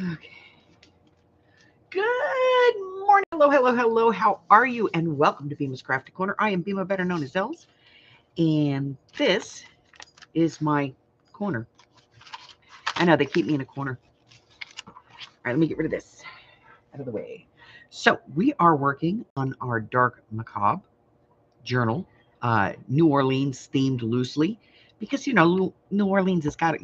Okay. Good morning. Hello, hello, hello. How are you? And welcome to Bima's Crafty Corner. I am Bima, better known as Els, and this is my corner. I know they keep me in a corner. All right, let me get rid of this out of the way. So we are working on our dark macabre journal, New Orleans themed loosely, because New Orleans has got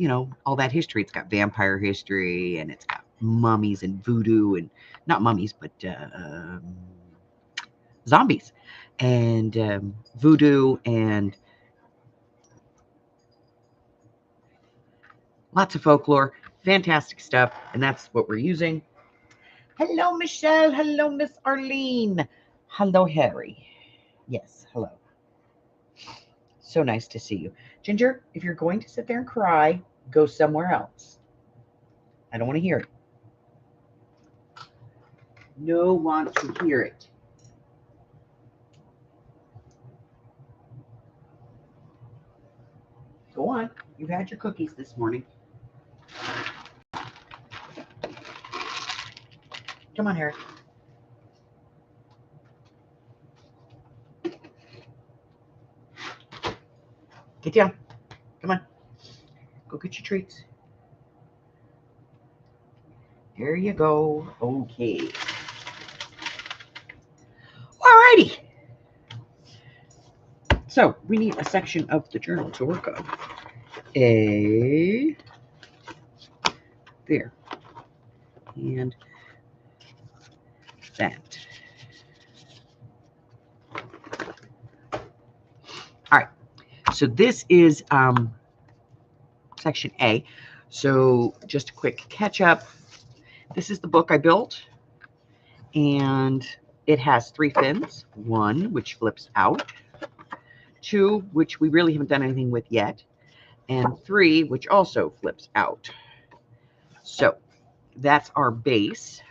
all that history. It's got vampire history, and it's got mummies and voodoo, and not mummies, but zombies, and voodoo, and lots of folklore. Fantastic stuff, and that's what we're using. Hello, Michelle. Hello, Miss Arlene. Hello, Harry. Yes, hello. So nice to see you. Ginger, if you're going to sit there and cry, go somewhere else. I don't want to hear it. No want to hear it. Go on. You've had your cookies this morning. Come on, Harry. Get down. Come on. Go get your treats. There you go. Okay. Alrighty. So we need a section of the journal to work on. There. And that. All right. So this is section A. So just a quick catch up. This is the book I built, and it has 3 fins. 1, which flips out. 2, which we really haven't done anything with yet. And 3, which also flips out. So that's our base.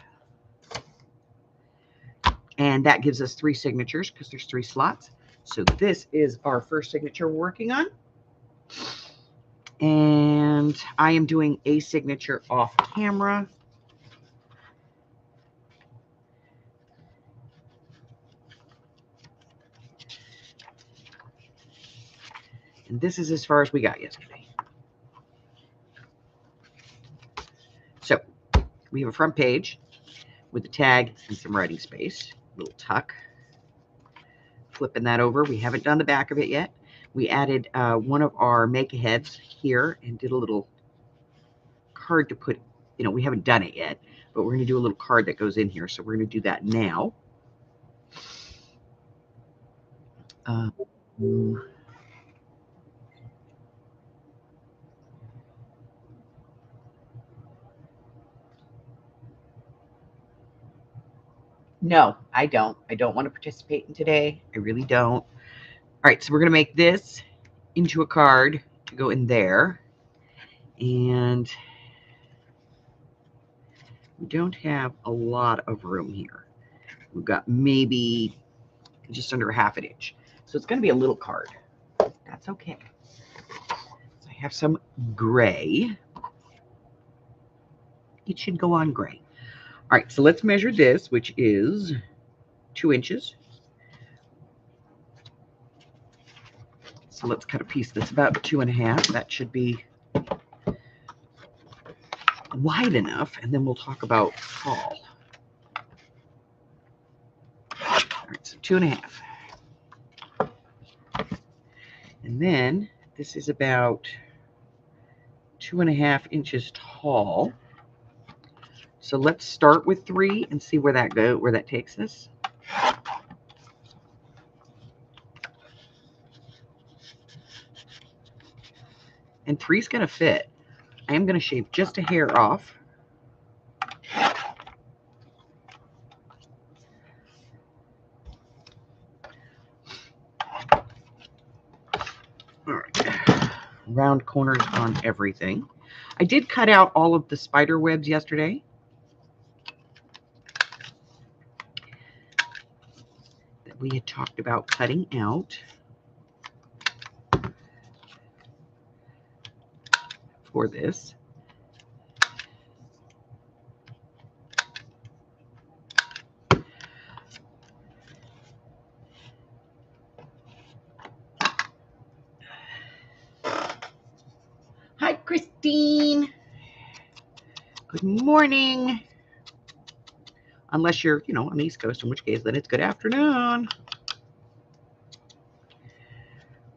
And that gives us 3 signatures because there's 3 slots. So this is our first signature we're working on. And I am doing a signature off camera. And this is as far as we got yesterday. So we have a front page with a tag and some writing space, little tuck. Flipping that over. We haven't done the back of it yet. We added one of our make-aheads here and did a little card to put, we haven't done it yet, but we're going to do a little card that goes in here. So we're going to do that now. No, I don't. I don't want to participate in today. I really don't. All right, so we're going to make this into a card to go in there. And we don't have a lot of room here. We've got maybe just under a half an inch. So it's going to be a little card. That's okay. So I have some gray. It should go on gray. All right, so let's measure this, which is 2 inches. So let's cut a piece that's about 2.5. That should be wide enough, and then we'll talk about tall. All right, so 2.5. And then this is about 2.5 inches tall. So let's start with 3 and see where that takes us. And 3's going to fit. I am going to shave just a hair off. All right. Round corners on everything. I did cut out all of the spider webs yesterday. That we had talked about cutting out for this. Good morning. Unless you're, on the East Coast, in which case then it's good afternoon.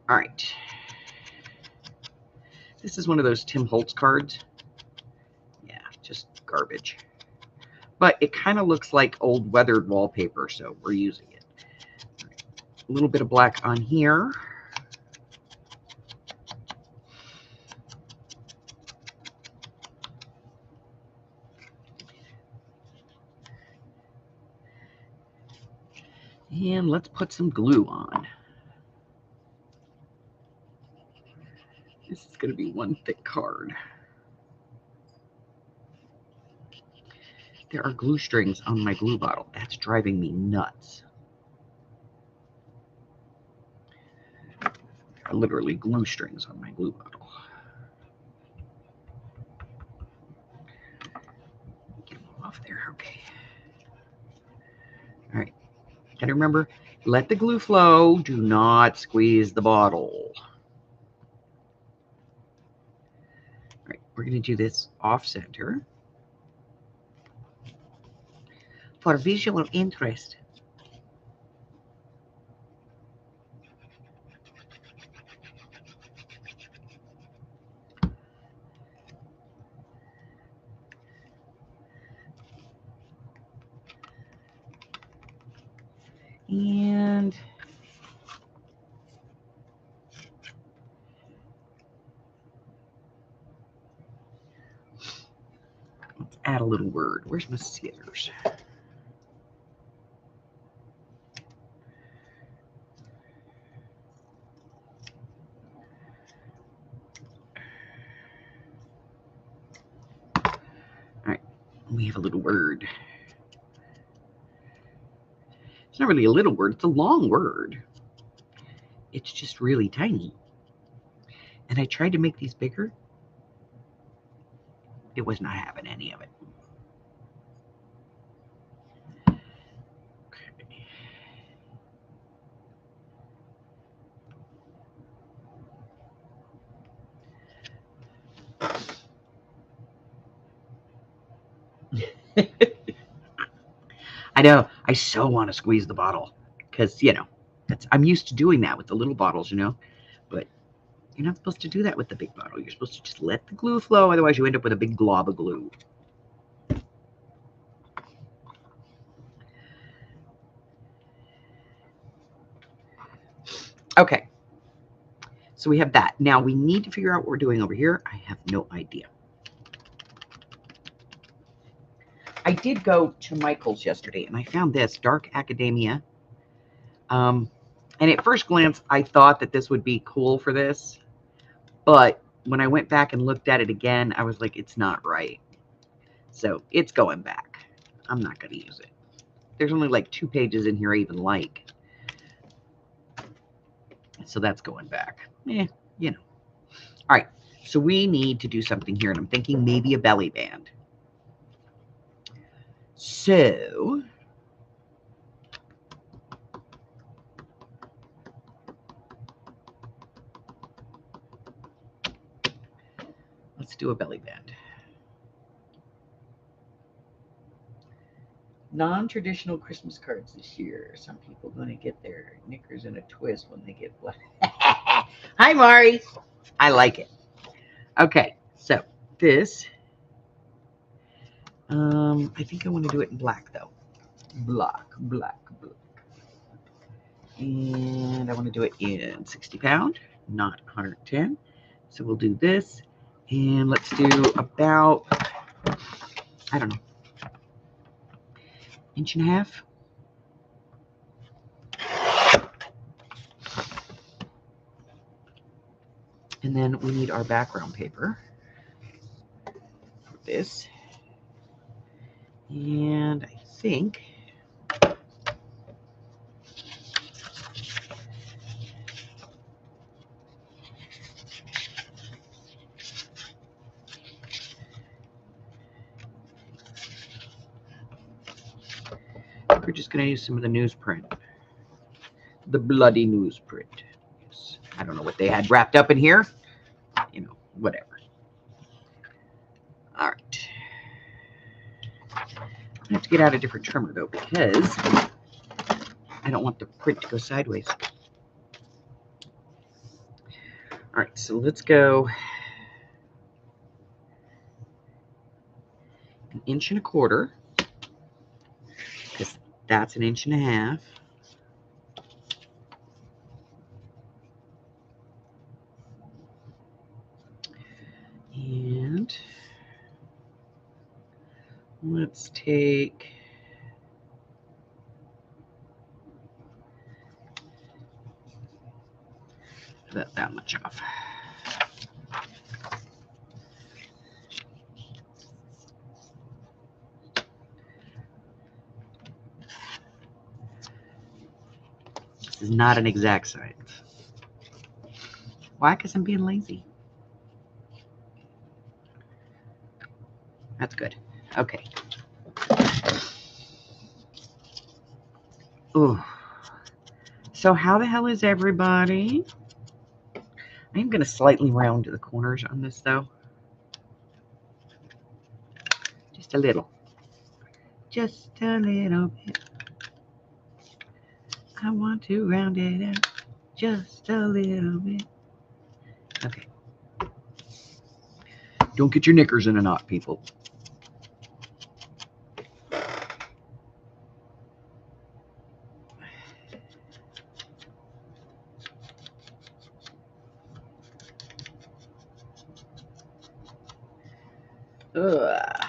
All right. This is one of those Tim Holtz cards. Yeah, just garbage. But it kind of looks like old weathered wallpaper, so we're using it. Right. A little bit of black on here. And let's put some glue on. This is going to be one thick card. There are glue strings on my glue bottle. That's driving me nuts. There are literally glue strings on my glue bottle. Get them off there. Okay. All right. Gotta remember, let the glue flow. Do not squeeze the bottle. All right. We're going to do this off center. For visual interest. And let's add a little word. Where's my scissors? All right, we have a little word. It's not really a little word, it's a long word. It's just really tiny. And I tried to make these bigger. It was not having any of it. I know. I so want to squeeze the bottle because, I'm used to doing that with the little bottles, but you're not supposed to do that with the big bottle. You're supposed to just let the glue flow. Otherwise, you end up with a big glob of glue. Okay. So we have that. Now we need to figure out what we're doing over here. I have no idea. I did go to Michael's yesterday and I found this Dark Academia. And at first glance, I thought that this would be cool for this. But when I went back and looked at it again, I was like, it's not right. So it's going back. I'm not going to use it. There's only like 2 pages in here I even like. So that's going back. All right. So we need to do something here. And I'm thinking maybe a belly band. So let's do a belly band. Non-traditional Christmas cards this year. Some people going to get their knickers in a twist when they get black. Hi, Mari. I like it. Okay, so this. I think I want to do it in black though. Black. And I want to do it in 60 pound, not 110. So we'll do this. And let's do about, I don't know, 1.5 inches. And then we need our background paper for this. And I think we're just going to use some of the newsprint. The bloody newsprint. Yes. I don't know what they had wrapped up in here. Whatever. All right. I have to get out a different trimmer though because I don't want the print to go sideways. All right, so let's go 1.25 inches because that's 1.5 inches. And let's take that much off. This is not an exact science. Why? Because I'm being lazy. That's good. Okay. Ooh. So how the hell is everybody? I'm going to slightly round the corners on this though. Just a little. Just a little bit. I want to round it out just a little bit. Okay. Don't get your knickers in a knot, people. Ugh.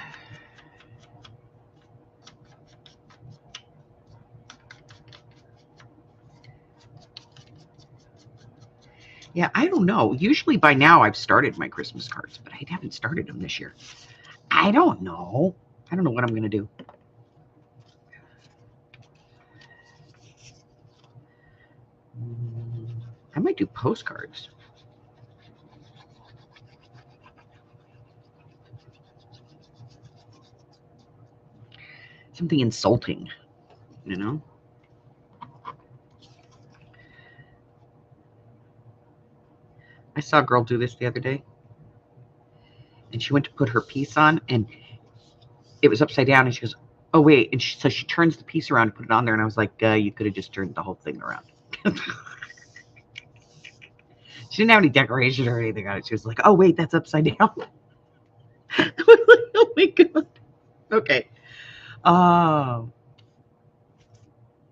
Yeah, I don't know. Usually by now I've started my Christmas cards, but I haven't started them this year. I don't know. I don't know what I'm going to do. I might do postcards. Something insulting, you know? I saw a girl do this the other day. And she went to put her piece on, and it was upside down. And she goes, oh, wait. And so she turns the piece around and put it on there. And I was like, you could have just turned the whole thing around. She didn't have any decoration or anything on it. She was like, oh, wait, that's upside down. I was like, oh, my God. Okay.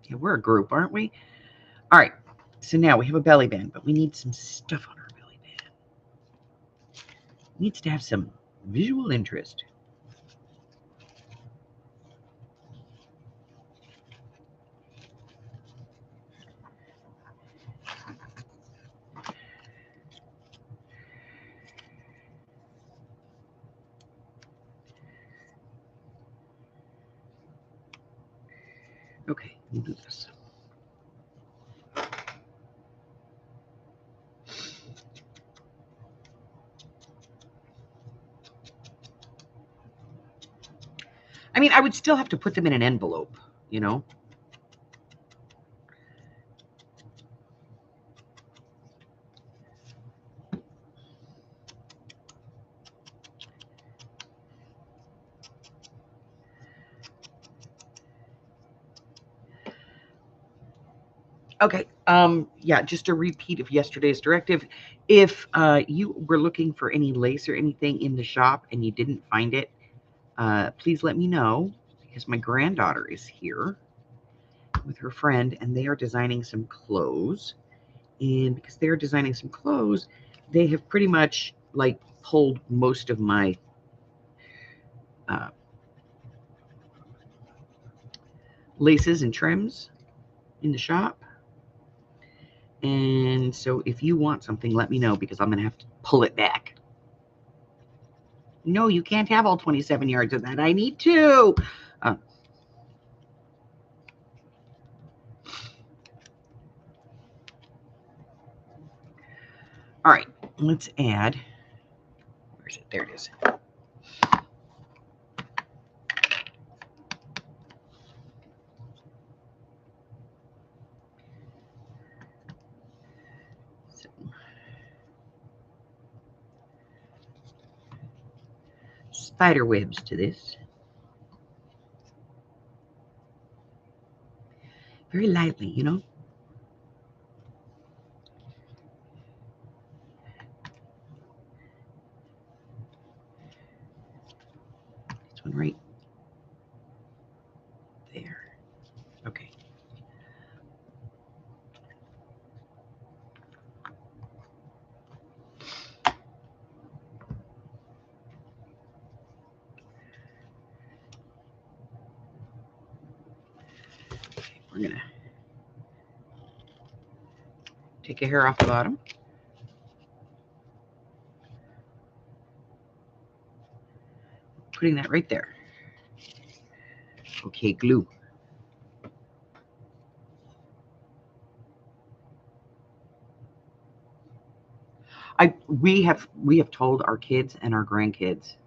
Yeah, we're a group, aren't we? All right. So now we have a belly band, but we need some stuff on our belly band. It needs to have some visual interest. Okay, we'll do this. I mean, I would still have to put them in an envelope, you know? Okay. Yeah, just a repeat of yesterday's directive. If you were looking for any lace or anything in the shop and you didn't find it, please let me know because my granddaughter is here with her friend and they are designing some clothes. And because they're designing some clothes, they have pretty much like pulled most of my laces and trims in the shop. And so if you want something, let me know because I'm going to have to pull it back. No, you can't have all 27 yards of that. I need 2. All right, let's add. Where is it? There it is. So, spider webs to this. Very lightly, you know. This one right there. Okay. We're going to take a hair off the bottom. Putting that right there. Okay, glue. We have told our kids and our grandkids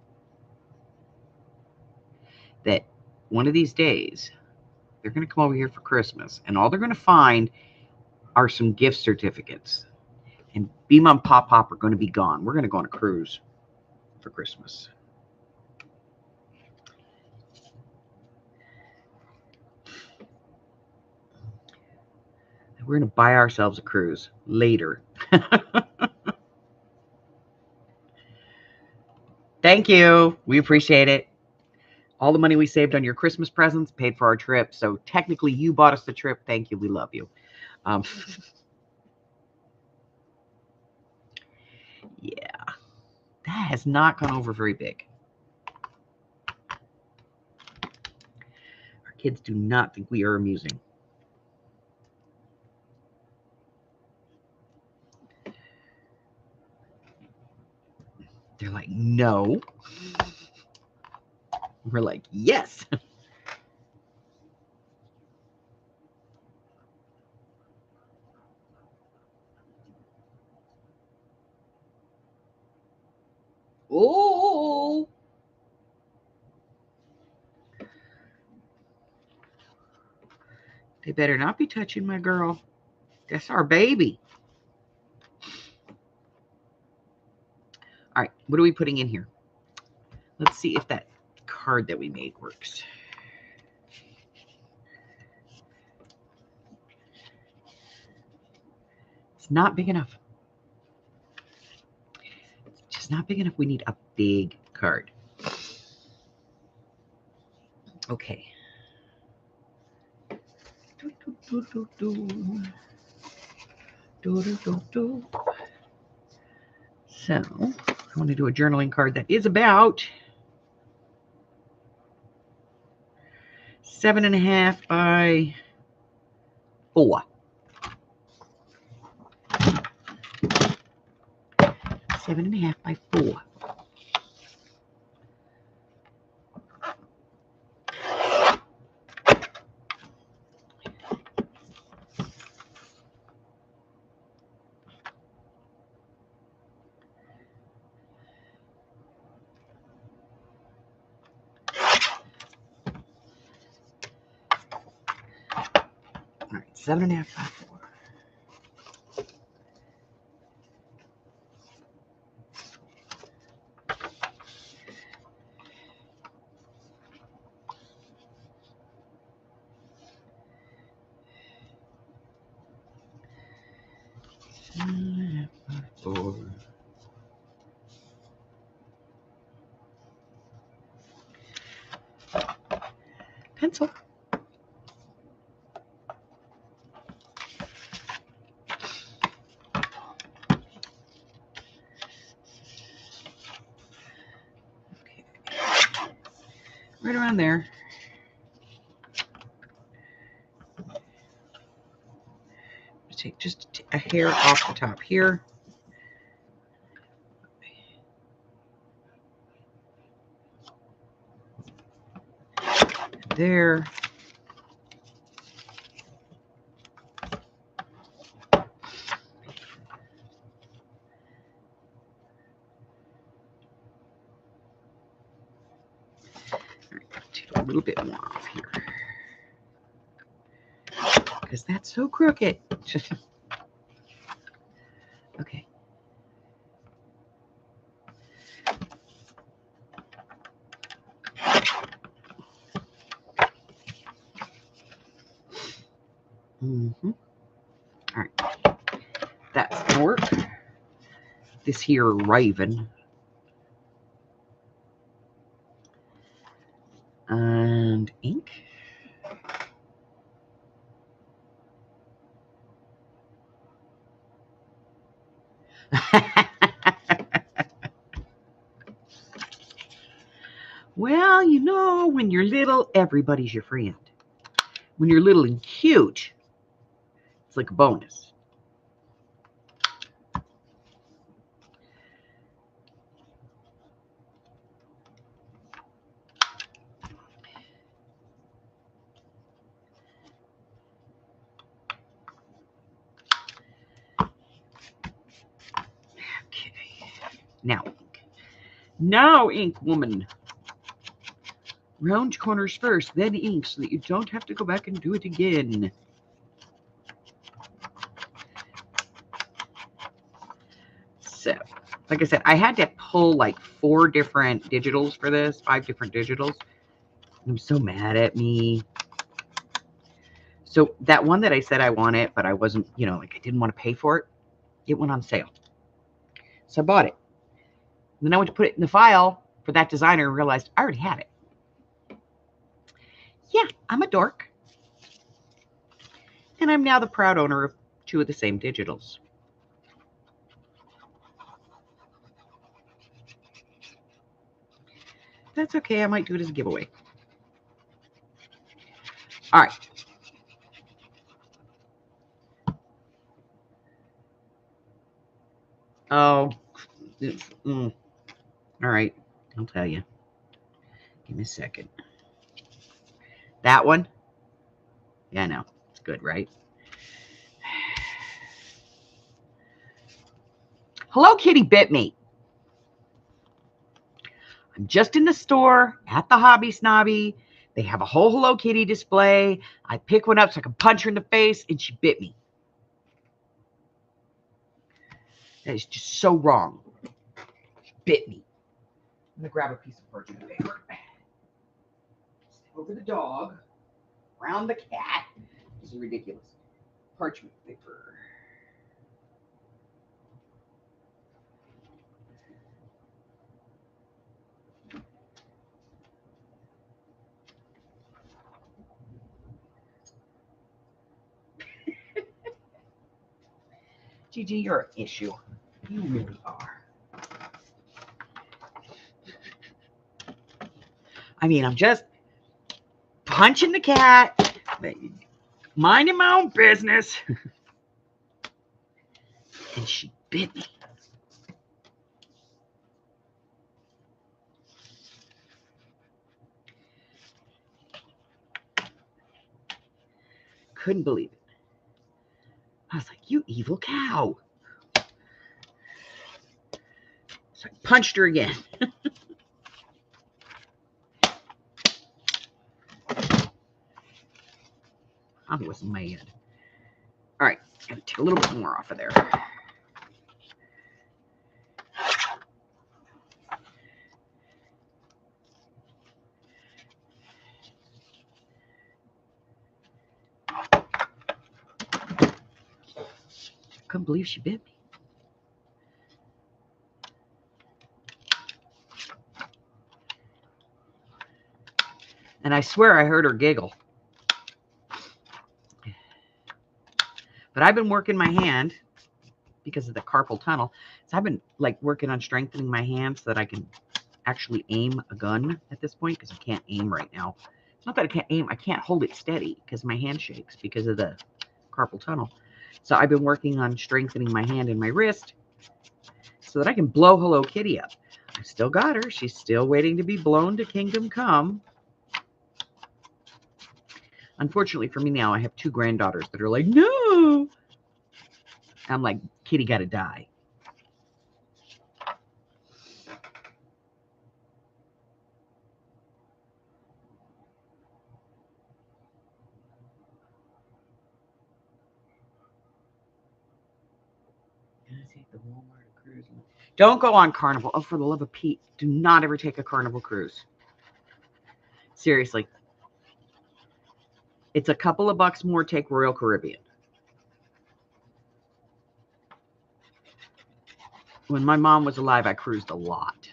that one of these days they're going to come over here for Christmas, and all they're going to find are some gift certificates. And Bima and Pop Pop are going to be gone. We're going to go on a cruise for Christmas. We're going to buy ourselves a cruise later. Thank you. We appreciate it. All the money we saved on your Christmas presents paid for our trip. So technically, you bought us the trip. Thank you. We love you. Yeah, that has not gone over very big. Our kids do not think we are amusing. They're like, no. We're like, yes. Oh. They better not be touching my girl. That's our baby. All right, what are we putting in here? Let's see if that card that we made works. It's not big enough. It's just not big enough. We need a big card. Okay. So I want to do a journaling card that is about 7.5 by 4. 7.5 by 4. All right, 7.5 by 4. Pencil. Okay. Right around there. Take just a hair off the top here. There. Take a little bit more off here. Because that's so crooked. Okay. All right. That's for this here Raven. And ink. Well, you know, when you're little, everybody's your friend. When you're little and cute, it's like a bonus. Okay. Now, ink. Now, ink woman. Round corners first, then ink, so that you don't have to go back and do it again. So, like I said, I had to pull like 4 different digitals for this, 5 different digitals. I'm so mad at me. So that one that I said I wanted, but I wasn't, you know, like I didn't want to pay for it, it went on sale. So I bought it. And then I went to put it in the file for that designer and realized I already had it. Yeah, I'm a dork. And I'm now the proud owner of 2 of the same digitals. That's okay. I might do it as a giveaway. All right. Oh, all right. I'll tell you. Give me a second. That one? Yeah, I know. It's good, right? Hello Kitty bit me. I'm just in the store at the Hobby Snobby. They have a whole Hello Kitty display. I pick one up so I can punch her in the face, and she bit me. That is just so wrong. She bit me. I'm going to grab a piece of parchment paper. Over the dog. Around the cat. This is ridiculous. Parchment paper. Gigi, you're an issue. You really are. I mean, I'm just punching the cat, minding my own business, and she bit me. Couldn't believe it. I was like, you evil cow. So I punched her again. I was mad. All right, gotta take a little bit more off of there. Couldn't believe she bit me. And I swear I heard her giggle. But I've been working my hand because of the carpal tunnel. So I've been like working on strengthening my hand so that I can actually aim a gun at this point, because I can't aim right now. It's not that I can't aim, I can't hold it steady because my hand shakes because of the carpal tunnel. So I've been working on strengthening my hand and my wrist so that I can blow Hello Kitty up. I've still got her. She's still waiting to be blown to Kingdom Come. Unfortunately for me now, I have 2 granddaughters that are like, no. I'm like, Kitty gotta die. Take the Walmart cruise. Don't go on Carnival. Oh, for the love of Pete, do not ever take a Carnival cruise. Seriously. It's a couple of bucks more, take Royal Caribbean. When my mom was alive, I cruised a lot.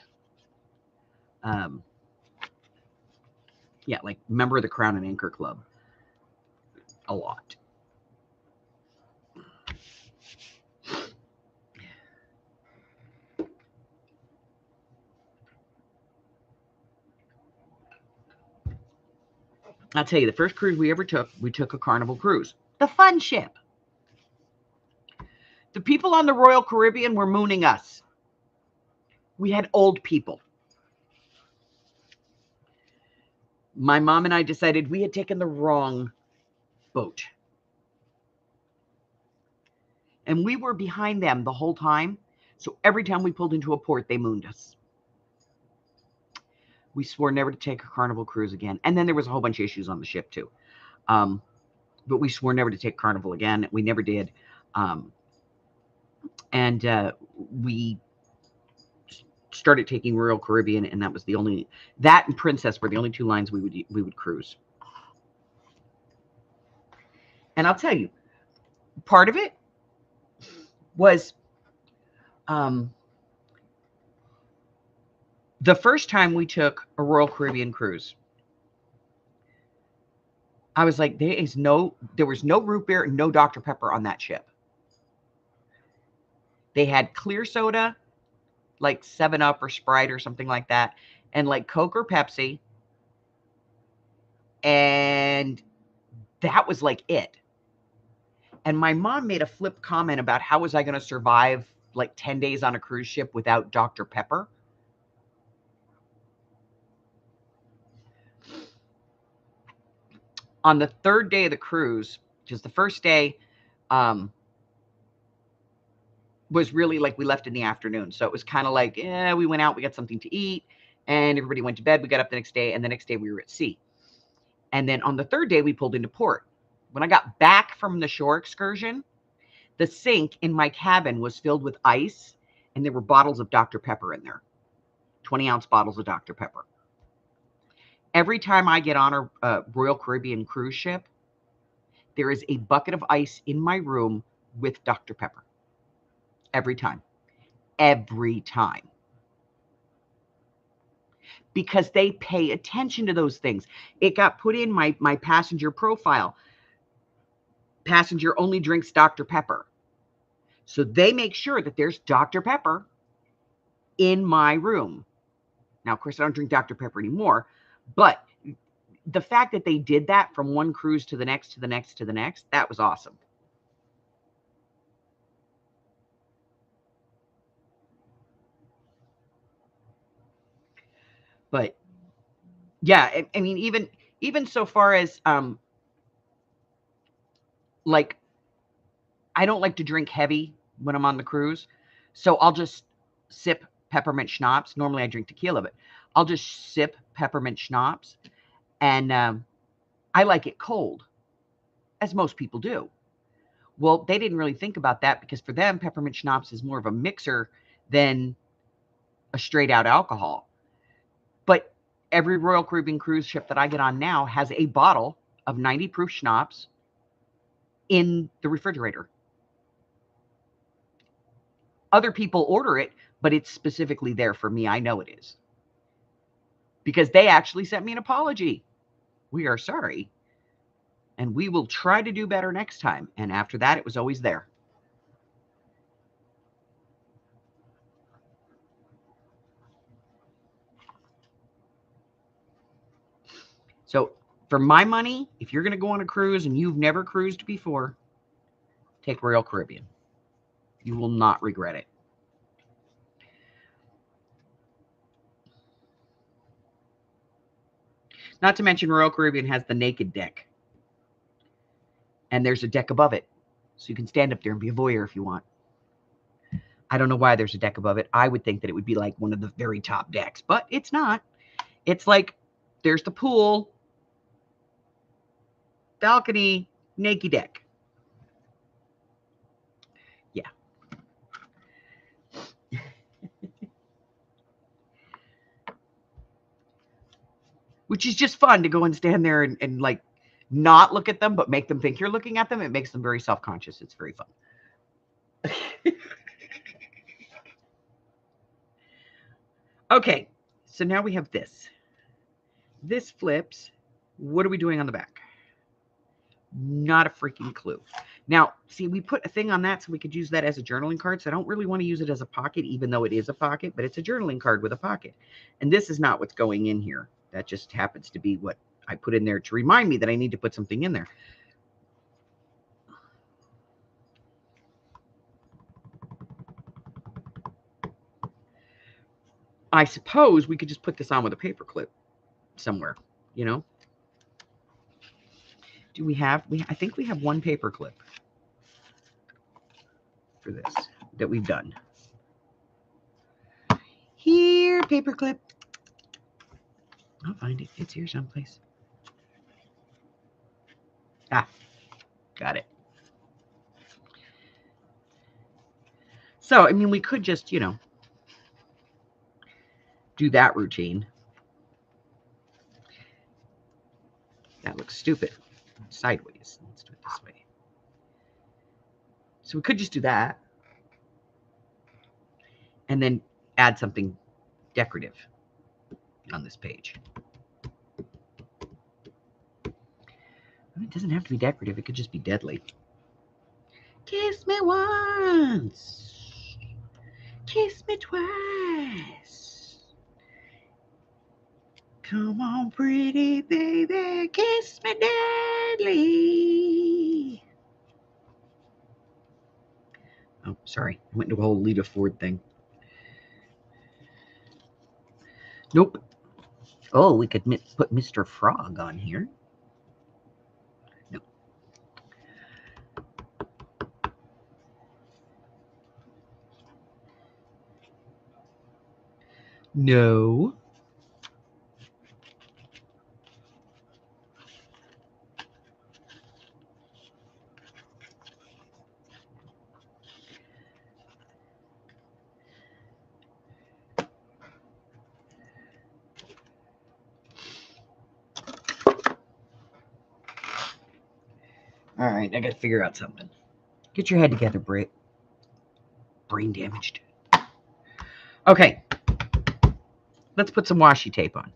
Yeah, like member of the Crown and Anchor Club. A lot. I'll tell you, the first cruise we ever took, we took a Carnival cruise. The fun ship. The people on the Royal Caribbean were mooning us. We had old people. My mom and I decided we had taken the wrong boat. And we were behind them the whole time. So every time we pulled into a port, they mooned us. We swore never to take a Carnival cruise again. And then there was a whole bunch of issues on the ship too. But we swore never to take Carnival again. We never did. We started taking Royal Caribbean, and that was the only, that and Princess were the only two lines we would cruise. And I'll tell you, part of it was the first time we took a Royal Caribbean cruise. I was like, there was no root beer and no Dr. Pepper on that ship. They had clear soda, like 7-Up or Sprite or something like that, and like Coke or Pepsi. And that was like it. And my mom made a flip comment about how was I going to survive like 10 days on a cruise ship without Dr. Pepper. On the third day of the cruise, because the first day was really like we left in the afternoon. So it was kind of like, we went out, we got something to eat, and everybody went to bed. We got up the next day, and the next day we were at sea. And then on the third day, we pulled into port. When I got back from the shore excursion, the sink in my cabin was filled with ice, and there were bottles of Dr. Pepper in there, 20-ounce bottles of Dr. Pepper. Every time I get on a Royal Caribbean cruise ship, there is a bucket of ice in my room with Dr. Pepper. Every time. Every time. Because they pay attention to those things. It got put in my passenger profile. Passenger only drinks Dr. Pepper. So they make sure that there's Dr. Pepper in my room. Now, of course, I don't drink Dr. Pepper anymore, but the fact that they did that from one cruise to the next, to the next, to the next, that was awesome. But yeah, I mean, even so far as like, I don't like to drink heavy when I'm on the cruise, so I'll just sip peppermint schnapps. Normally I drink tequila, but I'll just sip peppermint schnapps, and I like it cold, as most people do. Well, they didn't really think about that because for them, peppermint schnapps is more of a mixer than a straight out alcohol. But every Royal Caribbean cruise ship that I get on now has a bottle of 90 proof schnapps in the refrigerator. Other people order it, but it's specifically there for me. I know it is. Because they actually sent me an apology. We are sorry. And we will try to do better next time. And after that, it was always there. So for my money, if you're going to go on a cruise and you've never cruised before, take Royal Caribbean. You will not regret it. Not to mention Royal Caribbean has the naked deck. And there's a deck above it. So you can stand up there and be a voyeur if you want. I don't know why there's a deck above it. I would think that it would be like one of the very top decks, but it's not. It's like there's the pool, balcony, naked deck. Yeah. Which is just fun to go and stand there and like not look at them, but make them think you're looking at them. It makes them very self-conscious. It's very fun. Okay, so now we have this. This flips. What are we doing on the back? Not a freaking clue. Now, see, we put a thing on that so we could use that as a journaling card. So I don't really want to use it as a pocket, even though it is a pocket, but it's a journaling card with a pocket. And this is not what's going in here. That just happens to be what I put in there to remind me that I need to put something in there. I suppose we could just put this on with a paper clip somewhere, you know? Do we have, I think we have one paper clip for this that we've done. Here, paper clip. I'll find it. It's here someplace. Ah, got it. So, I mean, we could just, you know, do that routine. That looks stupid. Sideways. Let's do it this way. So we could just do that. And then add something decorative on this page. It doesn't have to be decorative. It could just be deadly. Kiss me once. Kiss me twice. Come on, pretty baby. Kiss me deadly. Oh, sorry. I went into a whole Lita Ford thing. Nope. Oh, we could put Mr. Frog on here. No. No. All right, I got to figure out something. Get your head together, Britt. Brain damaged. Okay. Let's put some washi tape on.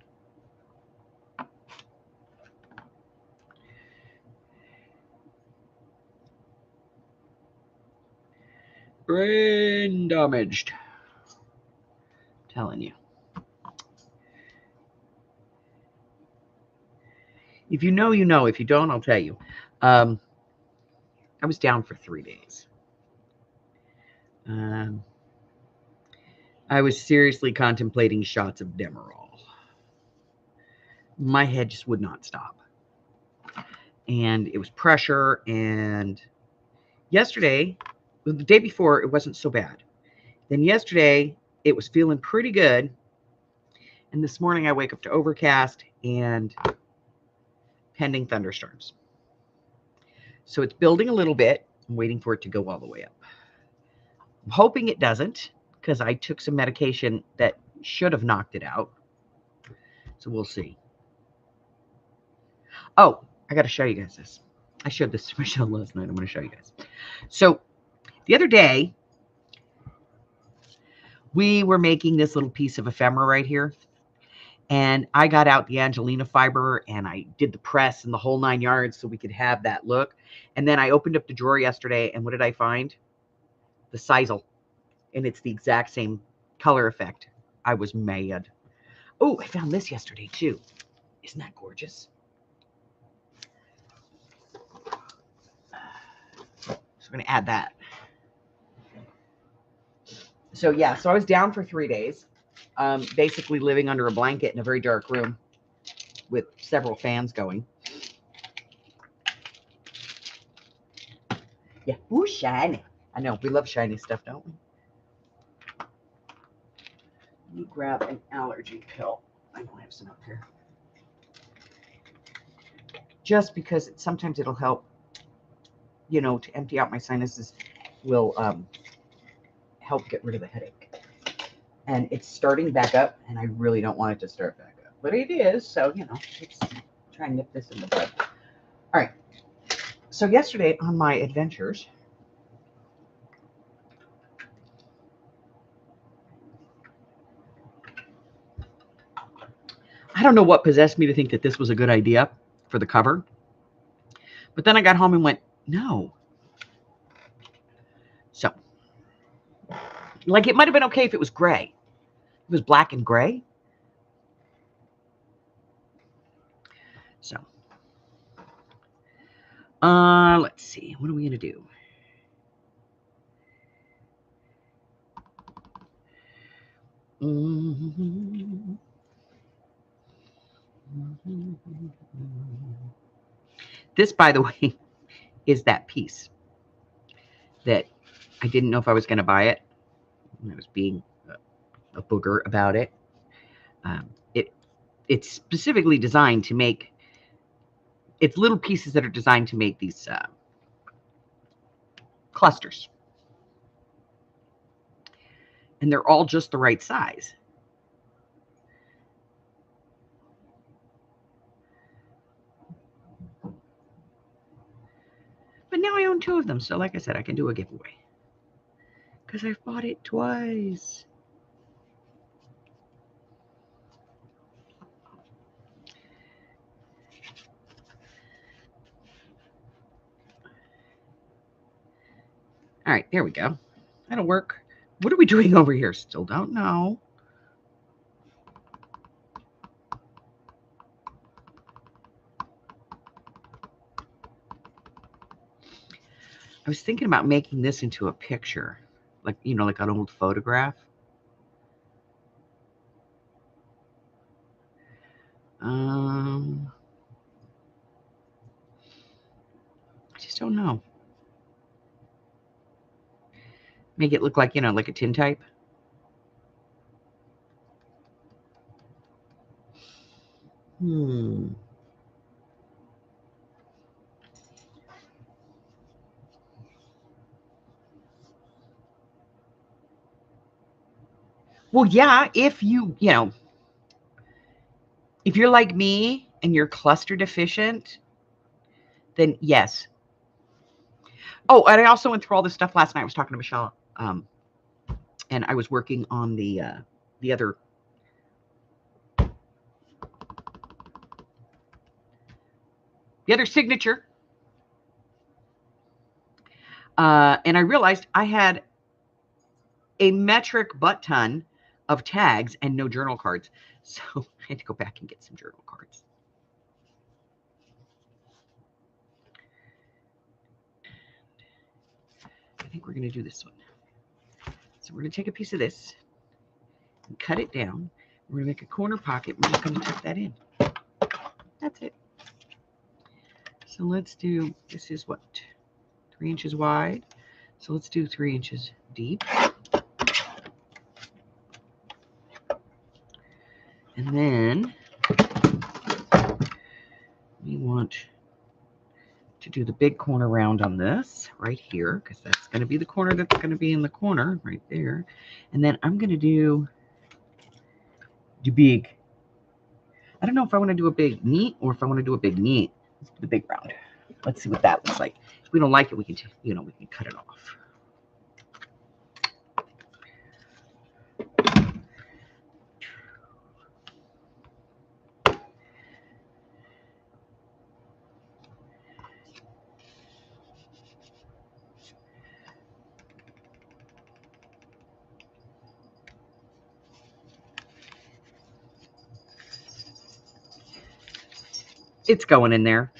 Brain damaged. I'm telling you. If you know, you know. If you don't, I'll tell you. I was down for 3 days. I was seriously contemplating shots of Demerol. My head just would not stop. And it was pressure. And yesterday, the day before, it wasn't so bad. Then yesterday, it was feeling pretty good. And this morning, I wake up to overcast and pending thunderstorms. So it's building a little bit. I'm waiting for it to go all the way up. I'm hoping it doesn't, because I took some medication that should have knocked it out. So we'll see. Oh, I got to show you guys this. I showed this to Michelle last night. I'm going to show you guys. So the other day, we were making this little piece of ephemera right here. And I got out the Angelina fiber and I did the press and the whole 9 yards so we could have that look. And then I opened up the drawer yesterday, and what did I find? The sisal. And it's the exact same color effect. I was mad. Oh, I found this yesterday too. Isn't that gorgeous? So I'm going to add that. So yeah, so I was down for 3 days, basically living under a blanket in a very dark room with several fans going. Yeah, ooh, shiny. I know, we love shiny stuff, don't we? Let me grab an allergy pill. I don't have some up here. Just because sometimes it'll help, you know, to empty out my sinuses will help get rid of the headache. And it's starting back up, and I really don't want it to start back up. But it is, so, you know, let's try and nip this in the bud. All right. So yesterday on my adventures, I don't know what possessed me to think that this was a good idea for the cover. But then I got home and went, no. So, like, it might have been okay if it was gray. It was black and gray. So, let's see. What are we going to do? This, by the way, is that piece that I didn't know if I was going to buy it. I was being a booger about it. It's specifically designed to make, it's little pieces that are designed to make these clusters. And they're all just the right size. But now I own 2 of them. So like I said, I can do a giveaway. Because I've bought it twice. All right, there we go. That'll work. What are we doing over here? Still don't know. I was thinking about making this into a picture. Like, you know, like an old photograph. I just don't know. Make it look like, you know, like a tintype. Well, yeah, if you know, if you're like me and you're cluster deficient, then yes. Oh, and I also went through all this stuff last night. I was talking to Michelle, and I was working on the other signature. And I realized I had a metric butt ton of tags and no journal cards. So I had to go back and get some journal cards. I think we're going to do this one. So we're going to take a piece of this and cut it down. We're going to make a corner pocket. We're just going to tuck that in. That's it. So let's do, this is what, 3 inches wide. So let's do 3 inches deep. And then we want to do the big corner round on this right here, because that's going to be the corner that's going to be in the corner right there. And then I'm going to do big. I don't know if I want to do a big neat or if I want to do a big neat. Let's do the big round. Let's see what that looks like. If we don't like it, we can, you know, we can cut it off. It's going in there.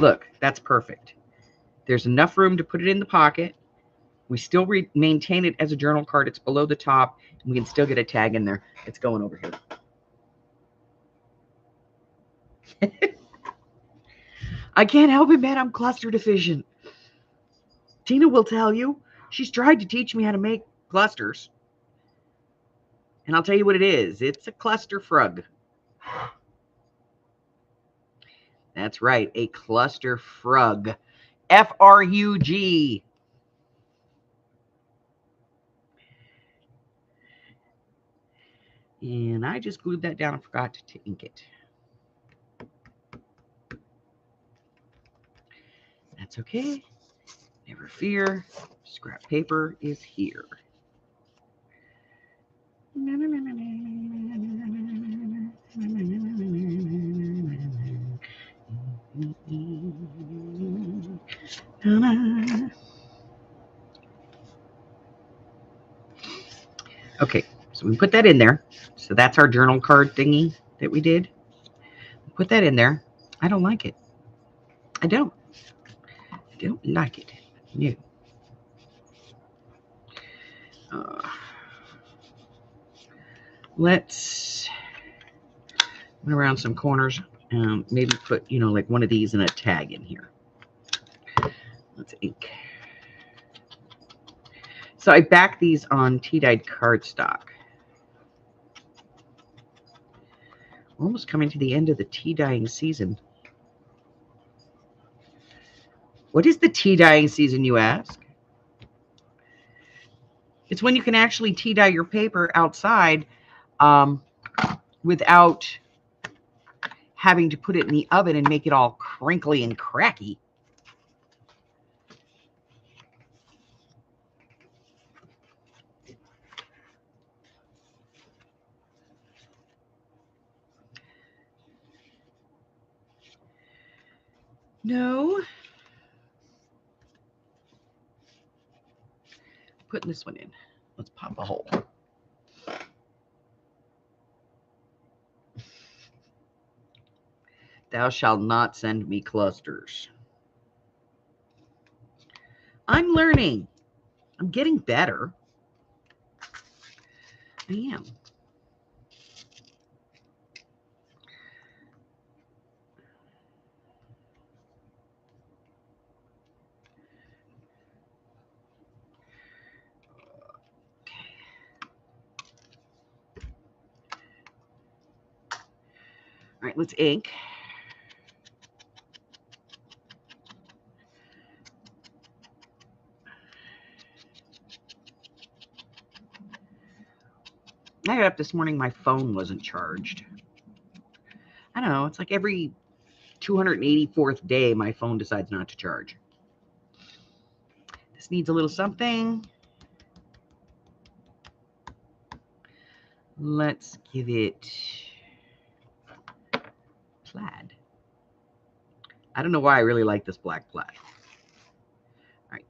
Look, that's perfect. There's enough room to put it in the pocket. We still maintain it as a journal card. It's below the top, and we can still get a tag in there. It's going over here. I can't help it, man. I'm cluster deficient. Tina will tell you. She's tried to teach me how to make clusters. And I'll tell you what it is. It's a cluster frug. That's right, a cluster frug. F-R-U-G. And I just glued that down and forgot to ink it. That's okay. Never fear. Scrap paper is here. Okay, so we put that in there. So that's our journal card thingy that we did. Put that in there. I don't like it. I don't like it. No. Let's run around some corners. Maybe put, like one of these and a tag in here. Let's ink. So I back these on tea-dyed cardstock. We're almost coming to the end of the tea dyeing season. What is the tea dyeing season, you ask? It's when you can actually tea dye your paper outside without having to put it in the oven and make it all crinkly and cracky. No. Putting this one in. Let's pop a hole. Thou shalt not send me clusters. I'm learning. I'm getting better. I am. All right, let's ink. I got up this morning, my phone wasn't charged. I don't know, it's like every 284th day my phone decides not to charge. This needs a little something. Let's give it plaid. I don't know why I really like this black plaid. All right,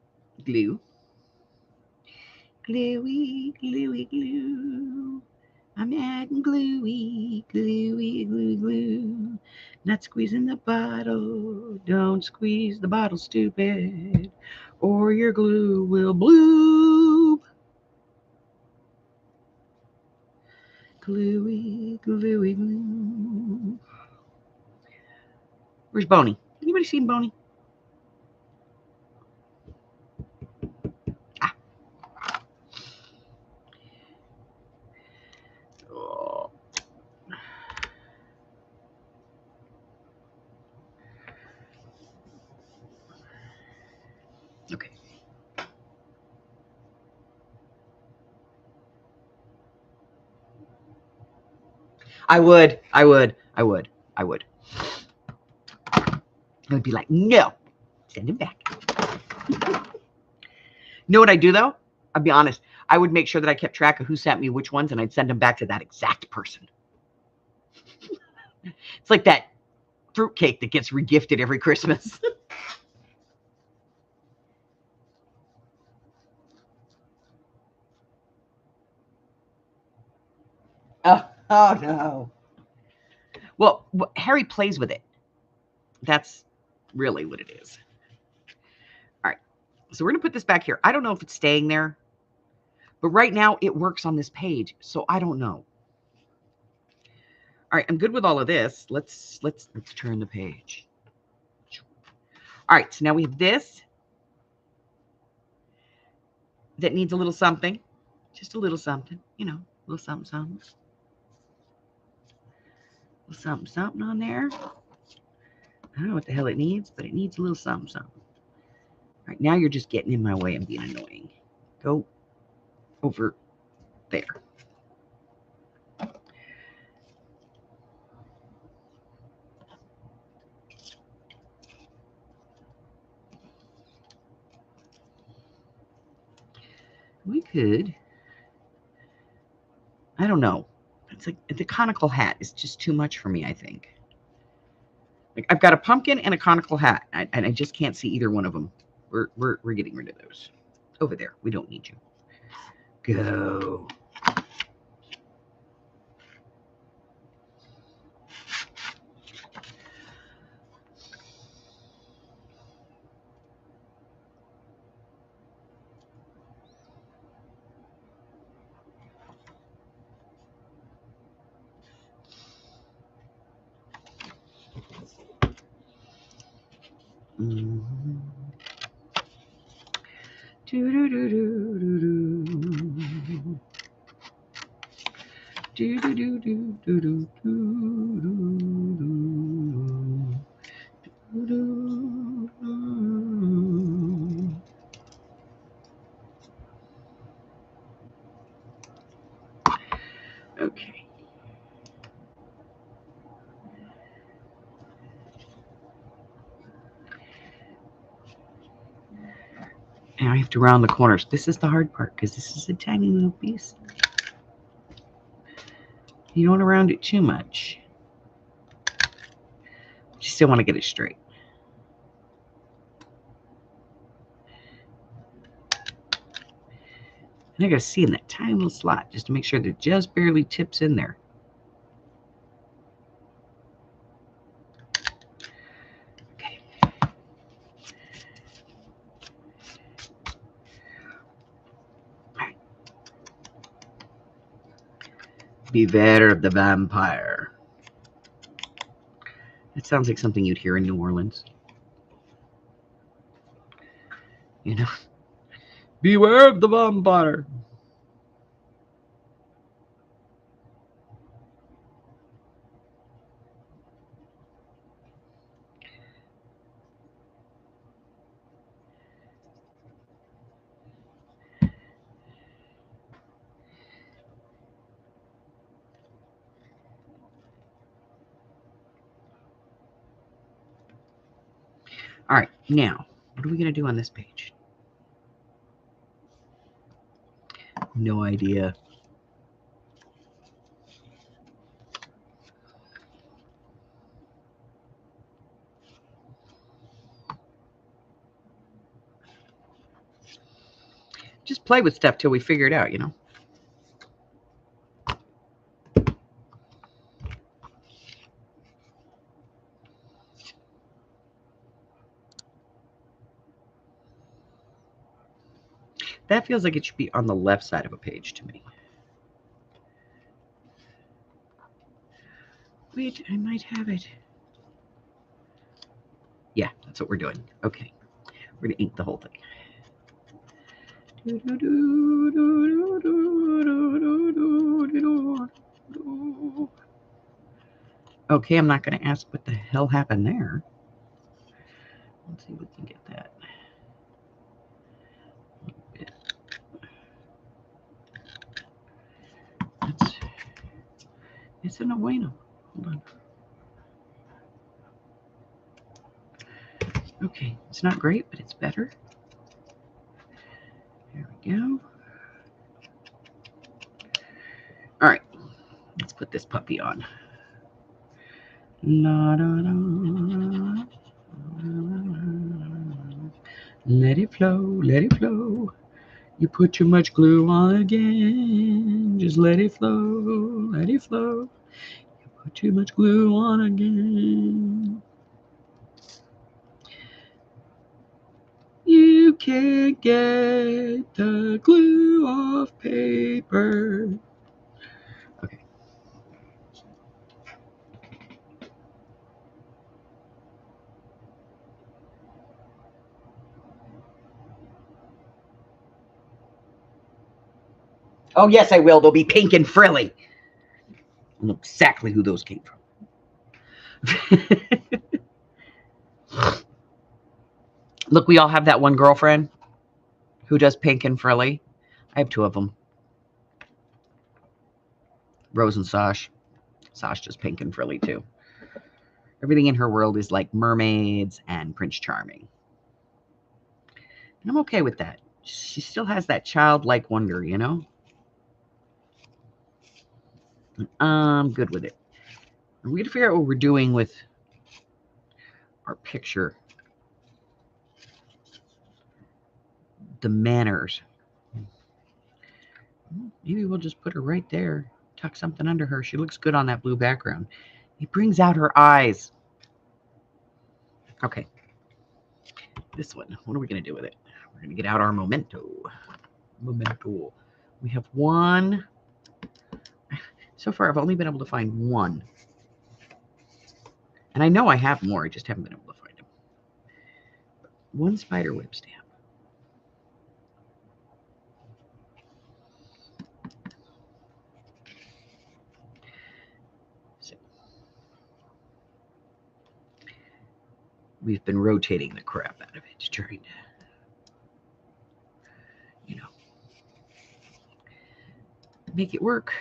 glue. Gluey, gluey, glue. I'm adding gluey, gluey, glue, glue. Not squeezing the bottle. Don't squeeze the bottle, stupid, or your glue will bloop. Gluey, gluey, glue. Where's Boney? Anybody seen Boney? Ah. Oh. Okay. I would. I would be like, no, send him back. You know what I do though? I'll be honest. I would make sure that I kept track of who sent me which ones, and I'd send them back to that exact person. It's like that fruitcake that gets regifted every Christmas. Oh no. Well, Harry plays with it. That's really what it is. All right. So we're going to put this back here. I don't know if it's staying there, but right now it works on this page, so I don't know. All right, I'm good with all of this. Let's turn the page. All right, so now we have this that needs a little something. Just a little something, a little something, something. A little something, something on there. I don't know what the hell it needs, but it needs a little something, something. All right, now you're just getting in my way and being annoying. Go over there. we could, I don't know. It's like the conical hat is just too much for me, I think. Like I've got a pumpkin and a conical hat, and I just can't see either one of them. We're getting rid of those. Over there. We don't need you. Go. Mm-hmm. Do do do do do do. Do do do do do do do do do. Okay. Now I have to round the corners. This is the hard part because this is a tiny little piece. You don't want to round it too much. You still want to get it straight. And I got to see in that tiny little slot just to make sure that it just barely tips in there. Okay. All right. Beware of the vampire. It sounds like something you'd hear in New Orleans. You know? Beware of the vampire. All right, now, what are we going to do on this page? No idea. Just play with stuff till we figure it out, you know? That feels like it should be on the left side of a page to me. Wait, I might have it. Yeah, that's what we're doing. Okay. We're going to ink the whole thing. Okay, I'm not going to ask what the hell happened there. Let's see if we can get that. It's in a bueno. Hold on. Okay, it's not great, but it's better. There we go. All right, let's put this puppy on. La, da, da, let it flow, let it flow. You put too much glue on again. Just let it flow, let it flow. You put too much glue on again. You can't get the glue off paper. Okay. Oh, yes, I will. They'll be pink and frilly. I know exactly who those came from. Look, we all have that one girlfriend who does pink and frilly. I have two of them. Rose and Sash. Sash does pink and frilly too. Everything in her world is like mermaids and Prince Charming. And I'm okay with that. She still has that childlike wonder, you know? I'm good with it. We got to figure out what we're doing with our picture. The manners. Maybe we'll just put her right there. Tuck something under her. She looks good on that blue background. It brings out her eyes. Okay. This one. What are we going to do with it? We're going to get out our memento. Memento. We have one. So far, I've only been able to find one. And I know I have more. I just haven't been able to find them. One spider web stamp. So we've been rotating the crap out of it, trying to, you know, make it work.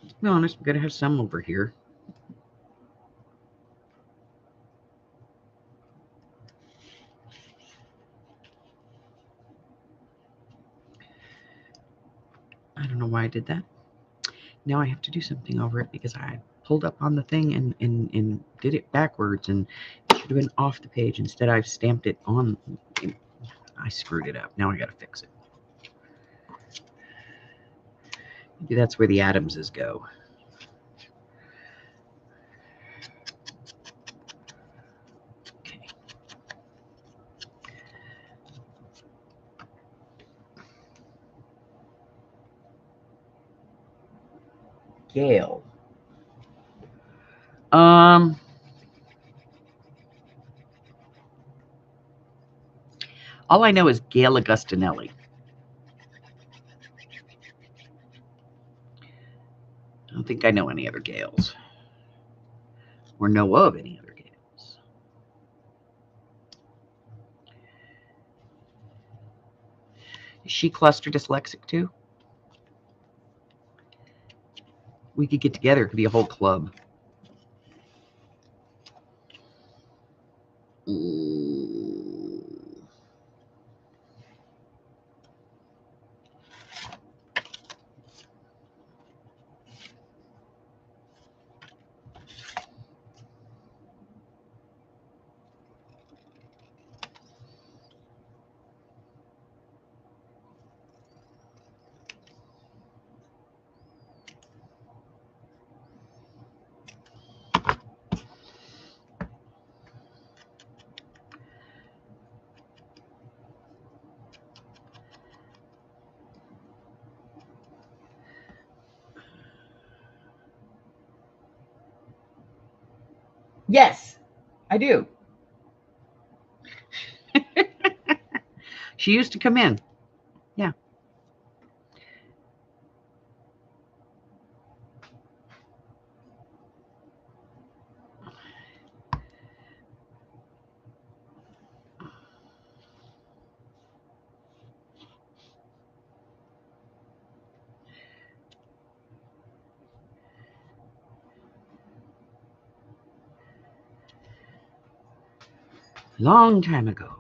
To be honest, we've got to have some over here. I don't know why I did that. Now I have to do something over it because I pulled up on the thing and did it backwards, and it should have been off the page. Instead, I've stamped it on. I screwed it up. Now I got to fix it. Maybe that's where the Adamses go. Okay. Gail. All I know is Gail Augustinelli. I don't think I know any other Gales. Or know of any other Gales. Is she cluster dyslexic too? We could get together. It could be a whole club. Yes, I do. She used to come in. Yeah. Long time ago.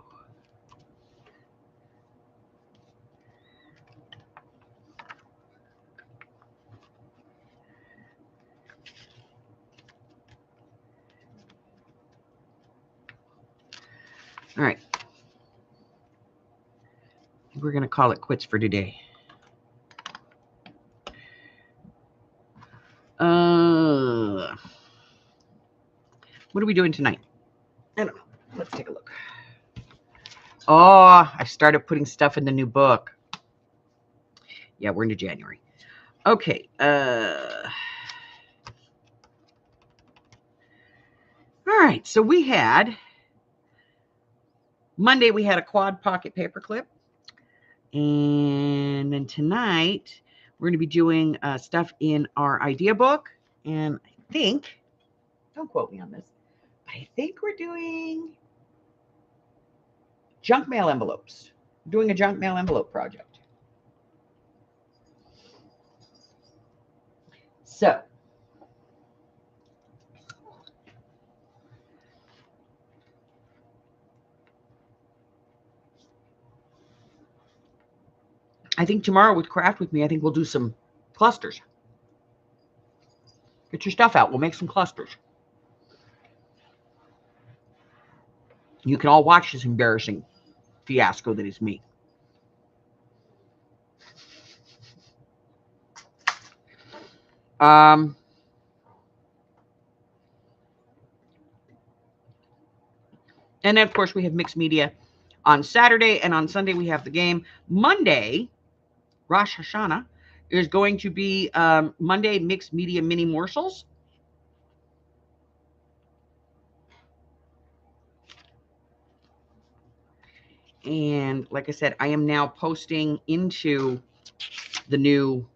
All right. We're going to call it quits for today. What are we doing tonight? I don't know. Let's take a look. Oh, I started putting stuff in the new book. Yeah, we're into January. Okay. All right. So we had Monday, we had a quad pocket paperclip. And then tonight, we're going to be doing stuff in our idea book. And I think Don't quote me on this. But I think we're doing junk mail envelopes. I'm doing a junk mail envelope project. So, I think tomorrow with Craft With Me, I think we'll do some clusters. Get your stuff out. We'll make some clusters. You can all watch this embarrassing fiasco that is me. And then, of course, we have mixed media on Saturday, and on Sunday we have the game. Monday, Rosh Hashanah, is going to be Monday mixed media mini morsels. And like I said, I am now posting into the new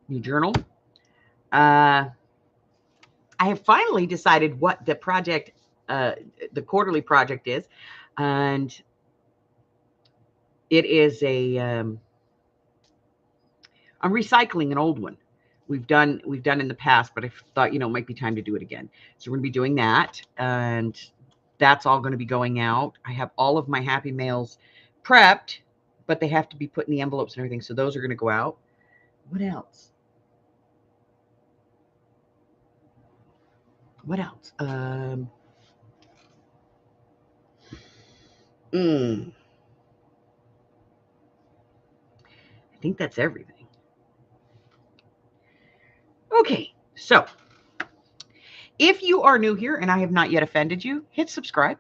new journal. I have finally decided what the project, the quarterly project is, and it is I'm recycling an old one. We've done in the past, but I thought, it might be time to do it again. So we're going to be doing that, and that's all going to be going out. I have all of my Happy Mails prepped, but they have to be put in the envelopes and everything. So those are going to go out. What else? What else? I think that's everything. Okay, so if you are new here and I have not yet offended you, hit subscribe.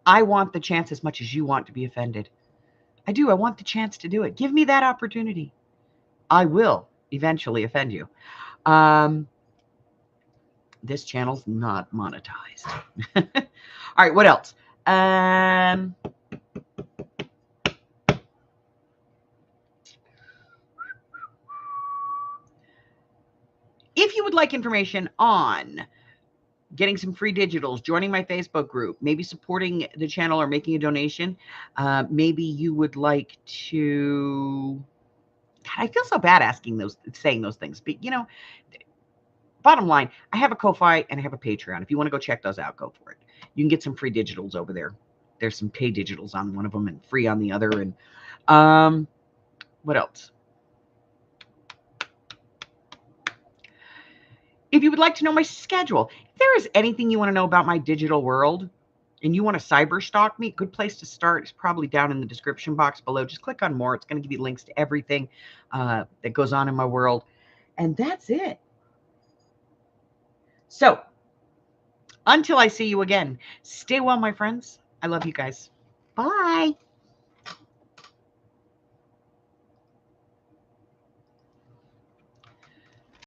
I want the chance as much as you want to be offended. I do. I want the chance to do it. Give me that opportunity. I will eventually offend you. This channel's not monetized. All right, what else? If you would like information on getting some free digitals, joining my Facebook group, maybe supporting the channel or making a donation, maybe you would like to... God, I feel so bad saying those things, but bottom line, I have a Ko-Fi and I have a Patreon. If you want to go check those out, go for it. You can get some free digitals over there. There's some pay digitals on one of them and free on the other. And what else? If you would like to know my schedule, if there is anything you want to know about my digital world and you want to cyber stalk me, good place to start is probably down in the description box below. Just click on more. It's going to give you links to everything that goes on in my world. And that's it. So until I see you again, stay well, my friends. I love you guys. Bye.